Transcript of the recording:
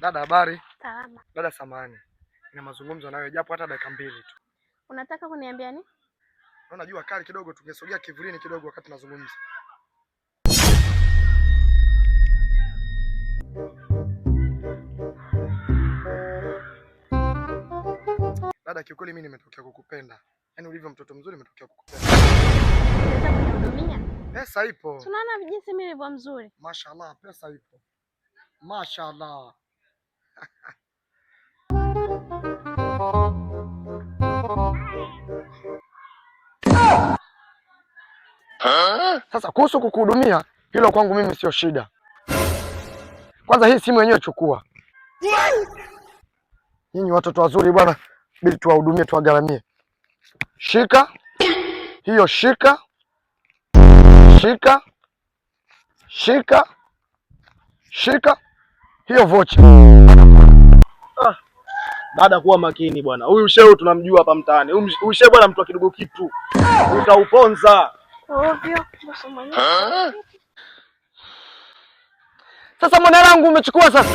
Dada, habari? Salama. Dada, samahani. Nina mazungumzo nawe japo hata dakika 2 tu. Unataka kuniambia nini? Naona jua kali kidogo, tungesogea kivulini kidogo wakati tunazungumza. Dada, kiukweli mimi nimetokea kukupenda. Yaani ulivyo mtoto mzuri nimetokea kukupenda. Unaweza kunihudumia? Pesa ipo. Tunaona jinsi mimi nilivyo mzuri. Mashaallah, pesa ipo. Mashaallah. Sasa kuhusu kukuhudumia, hilo kwangu mimi sio shida. Kwanza hii simu yenyewe chukua. Nyinyi watoto wazuri bwana, bili tuwahudumie, tuwagaramie. Shika hiyo, shika hiyo vocha. Dada, kuwa makini bwana. Huyu shehu tunamjua hapa mtaani. Huyu shehu bwana mtu wa kidogo kitu. Utauponza. Ovyo. Sasa mbona langu umechukua sasa?